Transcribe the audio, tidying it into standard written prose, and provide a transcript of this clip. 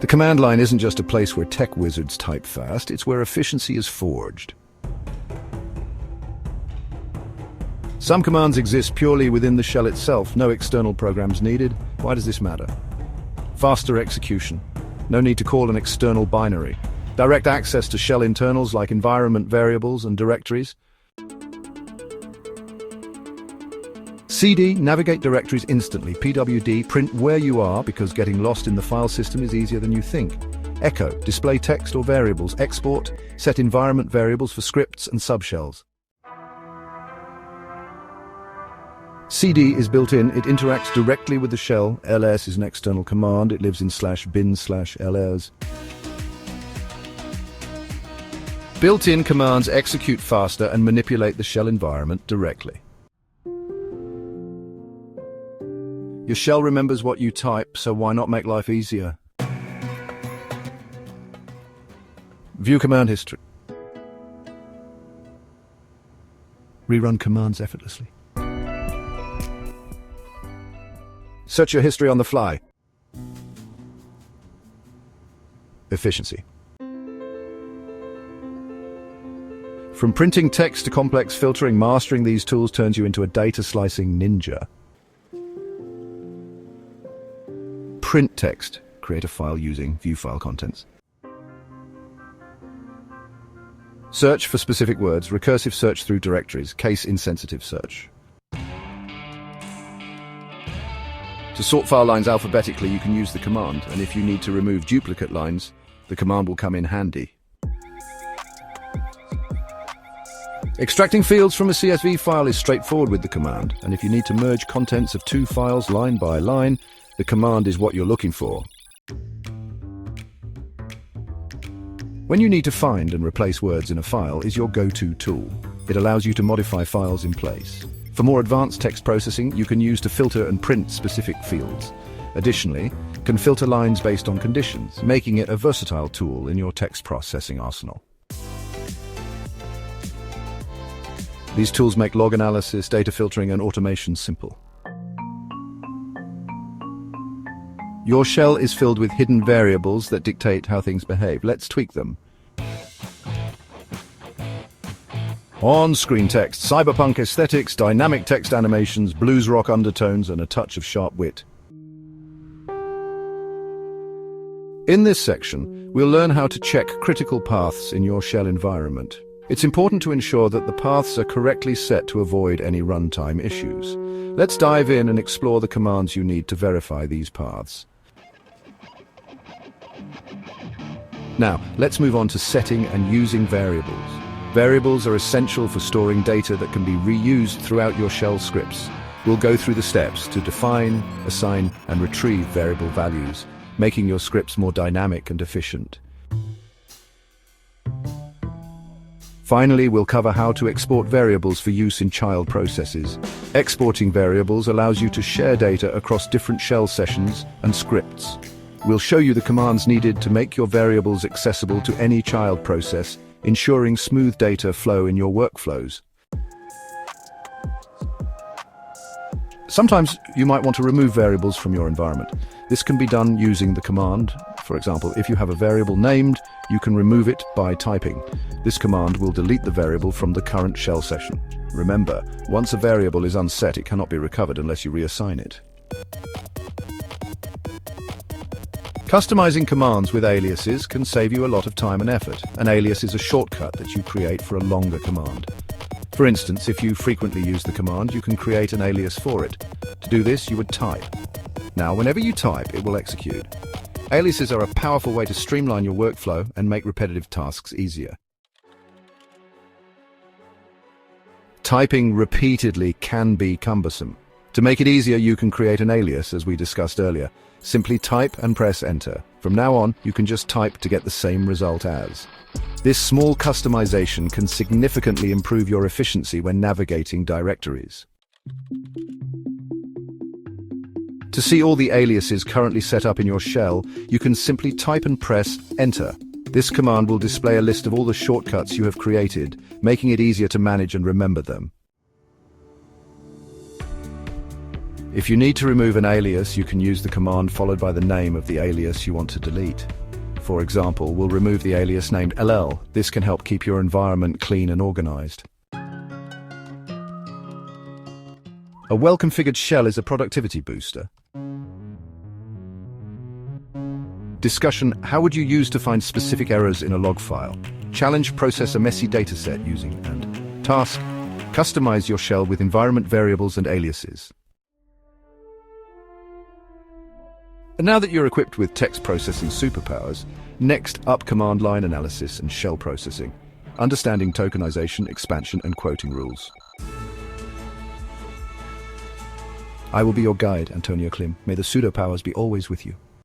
The command line isn't just a place where tech wizards type fast, it's where efficiency is forged. Some commands exist purely within the shell itself, no external programs needed. Why does this matter? Faster execution. No need to call an external binary. Direct access to shell internals like environment variables and directories. CD, navigate directories instantly. PWD, print where you are because getting lost in the file system is easier than you think. Echo, display text or variables. Export, set environment variables for scripts and subshells. CD is built in, it interacts directly with the shell. ls is an external command, it lives in /bin/ls. Built-in commands execute faster and manipulate the shell environment directly. Your shell remembers what you type, so why not make life easier? View command history. Rerun commands effortlessly. Search your history on the fly. Efficiency. From printing text to complex filtering, mastering these tools turns you into a data slicing ninja. Print text. Create a file using view file contents. Search for specific words. Recursive search through directories. Case-insensitive search. To sort file lines alphabetically, you can use the command, and if you need to remove duplicate lines, the command will come in handy. Extracting fields from a CSV file is straightforward with the command, and if you need to merge contents of two files line by line, the command is what you're looking for. When you need to find and replace words in a file is your go-to tool. It allows you to modify files in place. For more advanced text processing, you can use to filter and print specific fields. Additionally, can filter lines based on conditions, making it a versatile tool in your text processing arsenal. These tools make log analysis, data filtering, and automation simple. Your shell is filled with hidden variables that dictate how things behave. Let's tweak them. On-screen text, cyberpunk aesthetics, dynamic text animations, blues rock undertones, and a touch of sharp wit. In this section, we'll learn how to check critical paths in your shell environment. It's important to ensure that the paths are correctly set to avoid any runtime issues. Let's dive in and explore the commands you need to verify these paths. Now, let's move on to setting and using variables. Variables are essential for storing data that can be reused throughout your shell scripts. We'll go through the steps to define, assign, and retrieve variable values, making your scripts more dynamic and efficient. Finally, we'll cover how to export variables for use in child processes. Exporting variables allows you to share data across different shell sessions and scripts. We'll show you the commands needed to make your variables accessible to any child process, ensuring smooth data flow in your workflows. Sometimes you might want to remove variables from your environment. This can be done using the command. For example, if you have a variable named, you can remove it by typing. This command will delete the variable from the current shell session. Remember, once a variable is unset, it cannot be recovered unless you reassign it. Customizing commands with aliases can save you a lot of time and effort. An alias is a shortcut that you create for a longer command. For instance, if you frequently use the command, you can create an alias for it. To do this, you would type. Now, whenever you type, it will execute. Aliases are a powerful way to streamline your workflow and make repetitive tasks easier. Typing repeatedly can be cumbersome. To make it easier, you can create an alias, as we discussed earlier. Simply type and press enter. From now on, you can just type to get the same result as. This small customization can significantly improve your efficiency when navigating directories. To see all the aliases currently set up in your shell, you can simply type and press enter. This command will display a list of all the shortcuts you have created, making it easier to manage and remember them. If you need to remove an alias, you can use the command followed by the name of the alias you want to delete. For example, we'll remove the alias named LL. This can help keep your environment clean and organized. A well-configured shell is a productivity booster. Discussion: how would you use to find specific errors in a log file? Challenge: process a messy dataset using and. Task: customize your shell with environment variables and aliases. And now that you're equipped with text processing superpowers, next up command line analysis and shell processing, understanding tokenization, expansion, and quoting rules. I will be your guide, Antonio Klim. May the pseudo powers be always with you.